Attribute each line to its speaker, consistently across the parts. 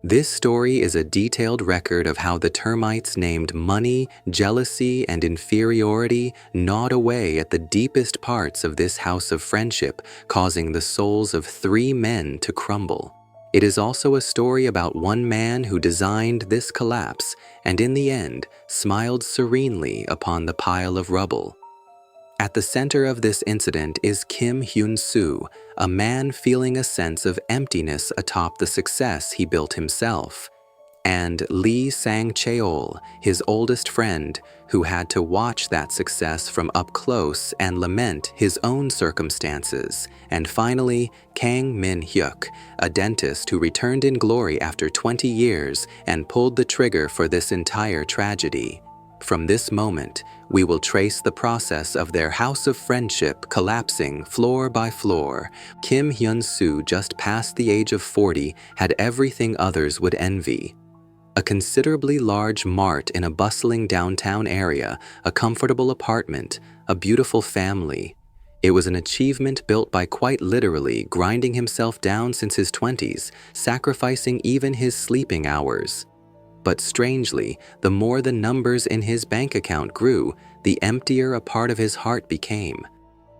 Speaker 1: This story is a detailed record of how the termites named money, jealousy, and inferiority gnawed away at the deepest parts of this house of friendship, causing the souls of 3 men to crumble. It is also a story about one man who designed this collapse and in the end smiled serenely upon the pile of rubble. At the center of this incident is Kim Hyun-soo, a man feeling a sense of emptiness atop the success he built himself, and Lee Sang-cheol, his oldest friend, who had to watch that success from up close and lament his own circumstances, and finally, Kang Min-hyuk, a dentist who returned in glory after 20 years and pulled the trigger for this entire tragedy. From this moment, we will trace the process of their house of friendship collapsing floor by floor. Kim Hyun-soo, just past the age of 40, had everything others would envy. A considerably large mart in a bustling downtown area, a comfortable apartment, a beautiful family. It was an achievement built by quite literally grinding himself down since his 20s, sacrificing even his sleeping hours. But strangely, the more the numbers in his bank account grew, the emptier a part of his heart became.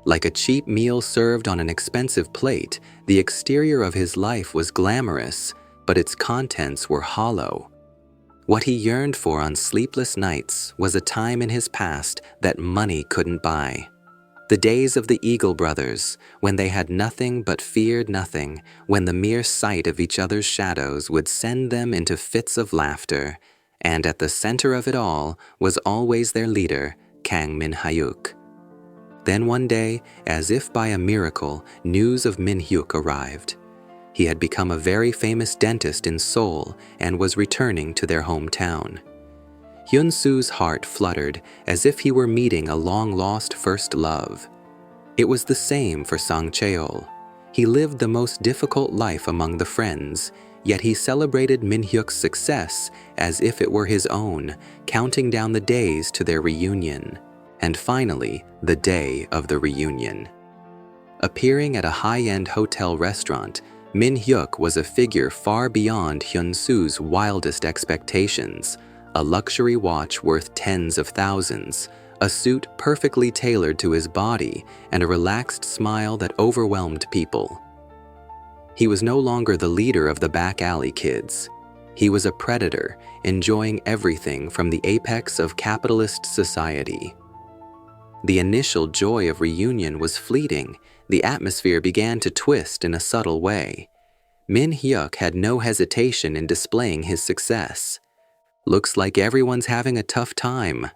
Speaker 1: Like a cheap meal served on an expensive plate, the exterior of his life was glamorous, but its contents were hollow. What he yearned for on sleepless nights was a time in his past that money couldn't buy. The days of the Eagle brothers, when they had nothing but feared nothing, when the mere sight of each other's shadows would send them into fits of laughter, and at the center of it all was always their leader, Kang Min-hyuk. Then one day, as if by a miracle, news of Min-hyuk arrived. He had become a very famous dentist in Seoul and was returning to their hometown. Hyun-soo's heart fluttered as if he were meeting a long-lost first love. It was the same for Sang-cheol. He lived the most difficult life among the friends, yet he celebrated Min-hyuk's success as if it were his own, counting down the days to their reunion. And finally, the day of the reunion. Appearing at a high-end hotel restaurant, Min-hyuk was a figure far beyond Hyun-soo's wildest expectations. A luxury watch worth tens of thousands, a suit perfectly tailored to his body, and a relaxed smile that overwhelmed people. He was no longer the leader of the back alley kids. He was a predator, enjoying everything from the apex of capitalist society. The initial joy of reunion was fleeting. The atmosphere began to twist in a subtle way. Min-hyuk had no hesitation in displaying his success. "Looks like everyone's having a tough time.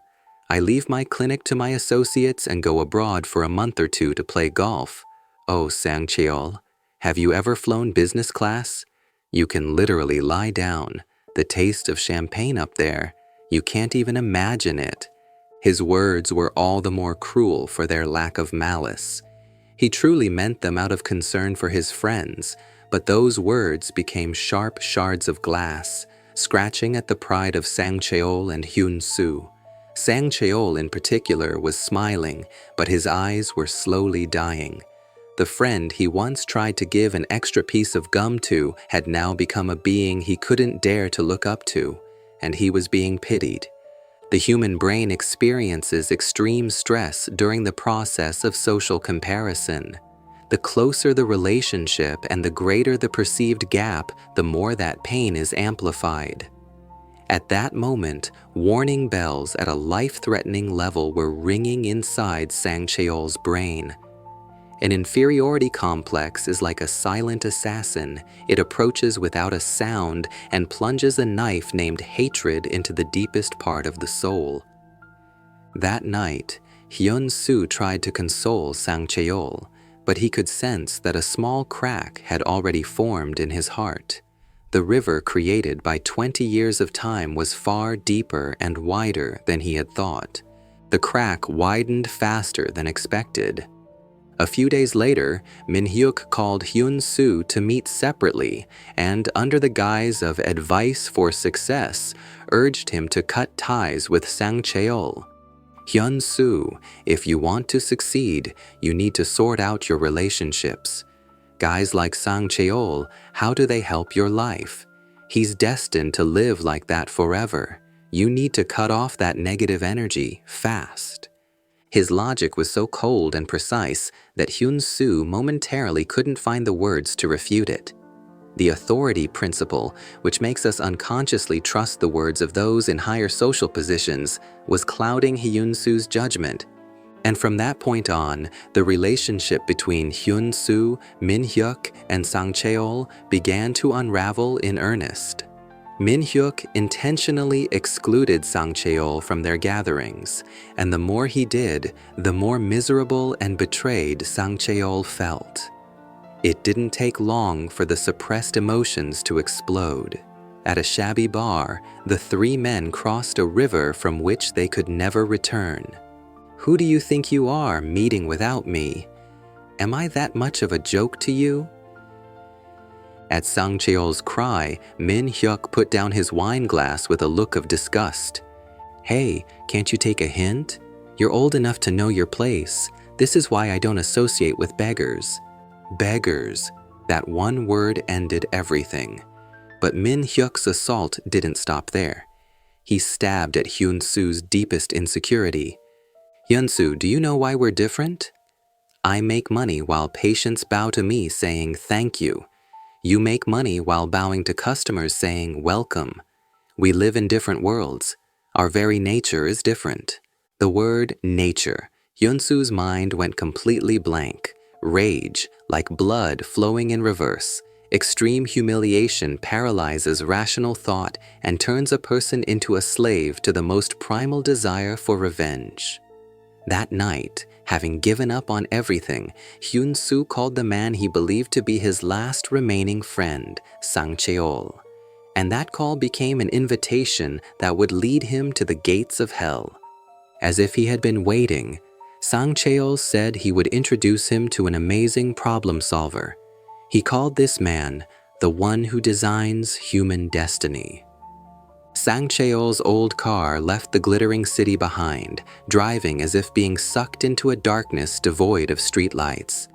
Speaker 1: I leave my clinic to my associates and go abroad for a month or two to play golf. Oh, Sang-cheol, have you ever flown business class? You can literally lie down. The taste of champagne up there, you can't even imagine it." His words were all the more cruel for their lack of malice. He truly meant them out of concern for his friends, but those words became sharp shards of glass, scratching at the pride of Sang-cheol and Hyun-soo. Sang-cheol in particular was smiling, but his eyes were slowly dying. The friend he once tried to give an extra piece of gum to had now become a being he couldn't dare to look up to, and he was being pitied. The human brain experiences extreme stress during the process of social comparison. The closer the relationship and the greater the perceived gap, the more that pain is amplified. At that moment, warning bells at a life-threatening level were ringing inside Sang-cheol's brain. An inferiority complex is like a silent assassin. It approaches without a sound and plunges a knife named hatred into the deepest part of the soul. That night, Hyun-soo tried to console Sang-cheol, but he could sense that a small crack had already formed in his heart. The river created by 20 years of time was far deeper and wider than he had thought. The crack widened faster than expected. A few days later, Min-hyuk called Hyun-soo to meet separately and, under the guise of advice for success, urged him to cut ties with Sang-cheol. "Hyun-soo, if you want to succeed, you need to sort out your relationships. Guys like Sang-cheol, how do they help your life? He's destined to live like that forever. You need to cut off that negative energy fast. His logic was so cold and precise that Hyun-soo momentarily couldn't find the words to refute it. The authority principle, which makes us unconsciously trust the words of those in higher social positions, was clouding Hyun-soo's judgment. And from that point on, the relationship between Hyun-soo, Min-hyuk, and Sang-cheol began to unravel in earnest. Min-hyuk intentionally excluded Sang-cheol from their gatherings, and the more he did, the more miserable and betrayed Sang-cheol felt. It didn't take long for the suppressed emotions to explode. At a shabby bar, the three men crossed a river from which they could never return. "Who do you think you are, meeting without me? Am I that much of a joke to you?" At Sang-cheol's cry, Min-hyuk put down his wine glass with a look of disgust. "Hey, can't you take a hint? You're old enough to know your place. This is why I don't associate with beggars." Beggars. That one word ended everything. But Min-hyuk's assault didn't stop there. He stabbed at Hyun-soo's deepest insecurity. "Hyun-soo, do you know why we're different? I make money while patients bow to me saying thank you. You make money while bowing to customers saying welcome. We live in different worlds. Our very nature is different." The word nature. Hyun-soo's mind went completely blank. Rage, like blood flowing in reverse. Extreme humiliation paralyzes rational thought and turns a person into a slave to the most primal desire for revenge. That night, having given up on everything, Hyun-soo called the man he believed to be his last remaining friend, Sang-cheol. And that call became an invitation that would lead him to the gates of hell. As if he had been waiting, Sang-cheol said he would introduce him to an amazing problem solver. He called this man the one who designs human destiny. Sang-cheol's old car left the glittering city behind, driving as if being sucked into a darkness devoid of streetlights.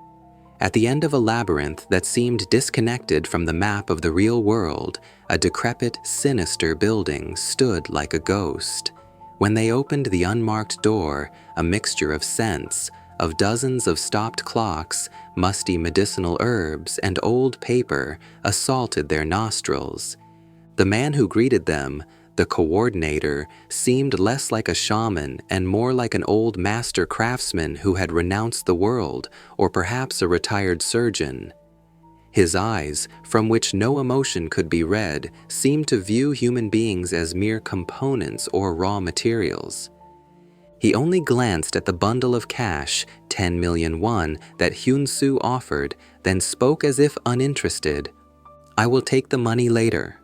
Speaker 1: At the end of a labyrinth that seemed disconnected from the map of the real world, a decrepit, sinister building stood like a ghost. When they opened the unmarked door, a mixture of scents, of dozens of stopped clocks, musty medicinal herbs, and old paper assaulted their nostrils. The man who greeted them, the coordinator, seemed less like a shaman and more like an old master craftsman who had renounced the world, or perhaps a retired surgeon. His eyes, from which no emotion could be read, seemed to view human beings as mere components or raw materials. He only glanced at the bundle of cash, 10 million won, that Hyun-soo offered, then spoke as if uninterested. "I will take the money later.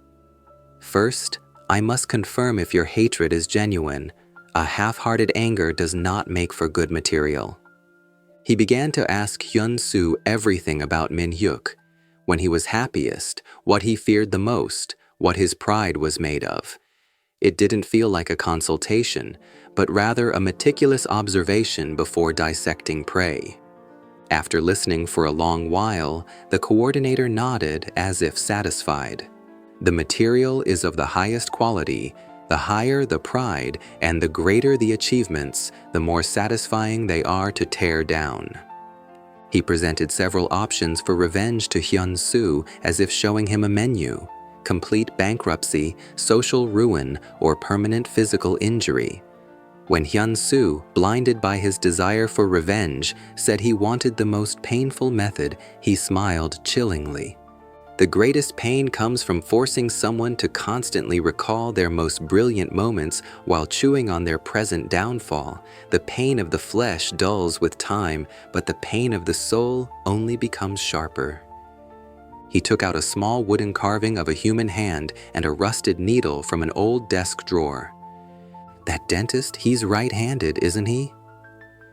Speaker 1: First, I must confirm if your hatred is genuine. A half-hearted anger does not make for good material." He began to ask Hyun-soo everything about Min-hyuk. When he was happiest, what he feared the most, what his pride was made of. It didn't feel like a consultation, but rather a meticulous observation before dissecting prey. After listening for a long while, the coordinator nodded as if satisfied. The material is of the highest quality. The higher the pride and the greater the achievements, the more satisfying they are to tear down. He presented several options for revenge to Hyun-soo as if showing him a menu: complete bankruptcy, social ruin, or permanent physical injury. When Hyun-soo, blinded by his desire for revenge, said he wanted the most painful method, he smiled chillingly. The greatest pain comes from forcing someone to constantly recall their most brilliant moments while chewing on their present downfall. The pain of the flesh dulls with time, but the pain of the soul only becomes sharper. He took out a small wooden carving of a human hand and a rusted needle from an old desk drawer. "That dentist, he's right-handed, isn't he?"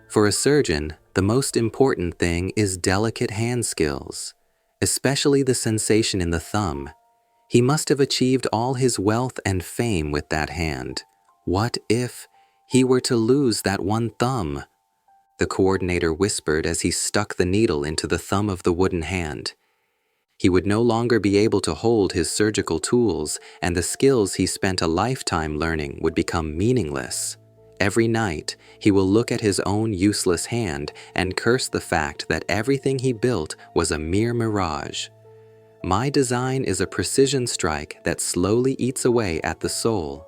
Speaker 1: For a surgeon, the most important thing is delicate hand skills, especially the sensation in the thumb. He must have achieved all his wealth and fame with that hand. What if he were to lose that one thumb? The coordinator whispered as he stuck the needle into the thumb of the wooden hand. He would no longer be able to hold his surgical tools, and the skills he spent a lifetime learning would become meaningless. Every night, he will look at his own useless hand and curse the fact that everything he built was a mere mirage. My design is a precision strike that slowly eats away at the soul.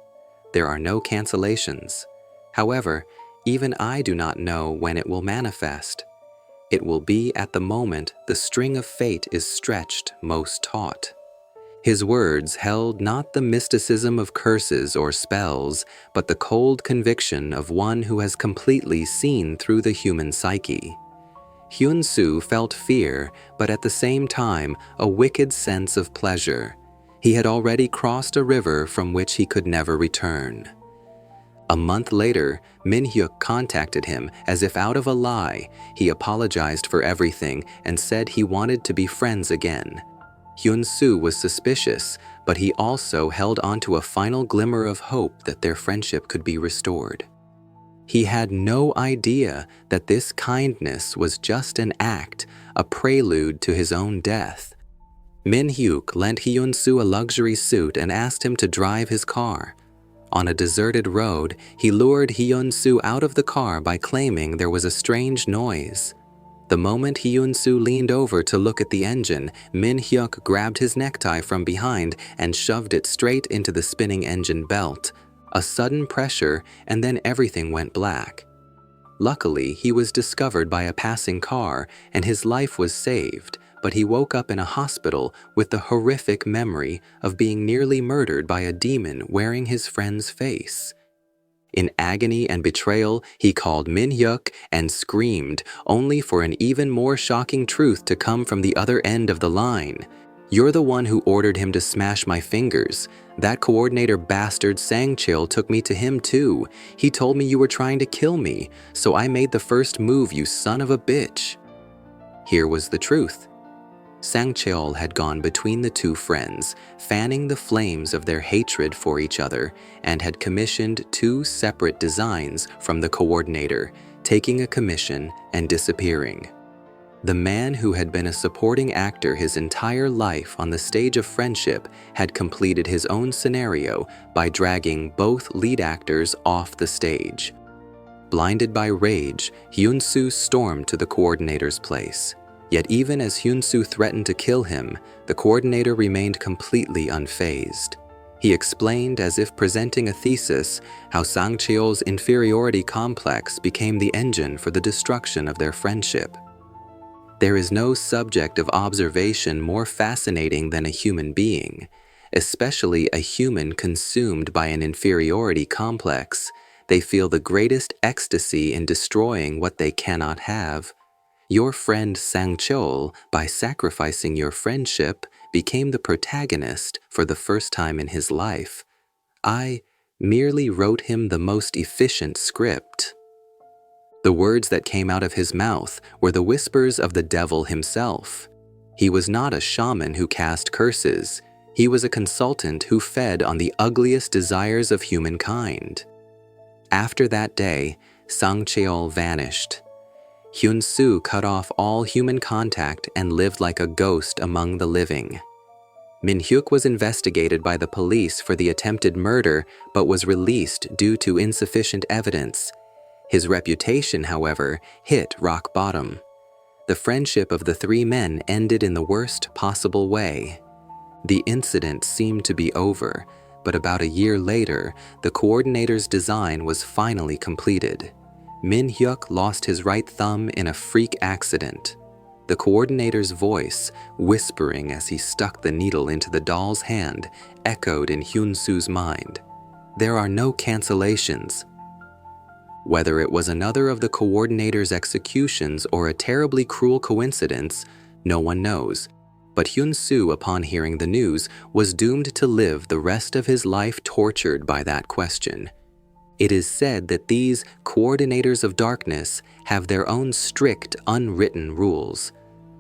Speaker 1: There are no cancellations. However, even I do not know when it will manifest. It will be at the moment the string of fate is stretched most taut. His words held not the mysticism of curses or spells, but the cold conviction of one who has completely seen through the human psyche. Hyun-soo felt fear, but at the same time a wicked sense of pleasure. He had already crossed a river from which he could never return. A month later, Min-hyuk contacted him as if out of a lie. He apologized for everything and said he wanted to be friends again. Hyun-soo was suspicious, but he also held on to a final glimmer of hope that their friendship could be restored. He had no idea that this kindness was just an act, a prelude to his own death. Min-hyuk lent Hyun-soo a luxury suit and asked him to drive his car. On a deserted road, he lured Hyun-soo out of the car by claiming there was a strange noise. The moment Hyun-soo leaned over to look at the engine, Min-hyuk grabbed his necktie from behind and shoved it straight into the spinning engine belt. A sudden pressure, and then everything went black. Luckily, he was discovered by a passing car, and his life was saved, but he woke up in a hospital with the horrific memory of being nearly murdered by a demon wearing his friend's face. In agony and betrayal, he called Min-hyuk and screamed, only for an even more shocking truth to come from the other end of the line. "You're the one who ordered him to smash my fingers. That coordinator bastard Sang-chil took me to him too. He told me you were trying to kill me, so I made the first move, you son of a bitch." Here was the truth. Sang-chil had gone between the two friends, fanning the flames of their hatred for each other, and had commissioned two separate designs from the coordinator, taking a commission and disappearing. The man who had been a supporting actor his entire life on the stage of friendship had completed his own scenario by dragging both lead actors off the stage. Blinded by rage, Hyun-soo stormed to the coordinator's place. Yet even as Hyun-soo threatened to kill him, the coordinator remained completely unfazed. He explained, as if presenting a thesis, how Sang-cheol's inferiority complex became the engine for the destruction of their friendship. There is no subject of observation more fascinating than a human being, especially a human consumed by an inferiority complex. They feel the greatest ecstasy in destroying what they cannot have. Your friend Sang-cheol, by sacrificing your friendship, became the protagonist for the first time in his life. I merely wrote him the most efficient script. The words that came out of his mouth were the whispers of the devil himself. He was not a shaman who cast curses. He was a consultant who fed on the ugliest desires of humankind. After that day, Sang-cheol vanished. Hyun-soo cut off all human contact and lived like a ghost among the living. Min-hyuk was investigated by the police for the attempted murder but was released due to insufficient evidence. His reputation, however, hit rock bottom. The friendship of the three men ended in the worst possible way. The incident seemed to be over, but about a year later, the coordinator's design was finally completed. Min-hyuk lost his right thumb in a freak accident. The coordinator's voice, whispering as he stuck the needle into the doll's hand, echoed in Hyun-soo's mind. There are no cancellations. Whether it was another of the coordinator's executions or a terribly cruel coincidence, no one knows. But Hyun-soo, upon hearing the news, was doomed to live the rest of his life tortured by that question. It is said that these coordinators of darkness have their own strict, unwritten rules.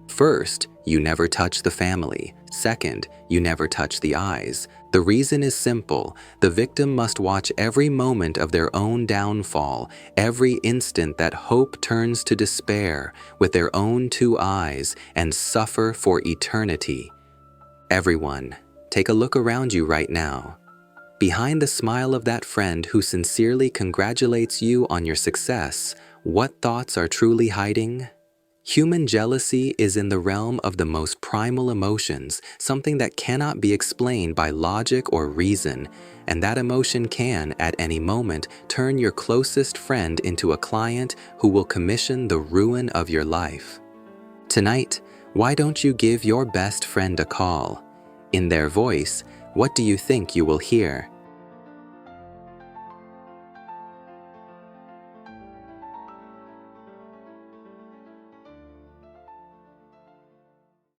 Speaker 1: First, you never touch the family. Second, you never touch the eyes. The reason is simple. The victim must watch every moment of their own downfall, every instant that hope turns to despair with their own two eyes, and suffer for eternity. Everyone, take a look around you right now. Behind the smile of that friend who sincerely congratulates you on your success, what thoughts are truly hiding? Human jealousy is in the realm of the most primal emotions, something that cannot be explained by logic or reason, and that emotion can, at any moment, turn your closest friend into a client who will commission the ruin of your life. Tonight, why don't you give your best friend a call? In their voice, what do you think you will hear?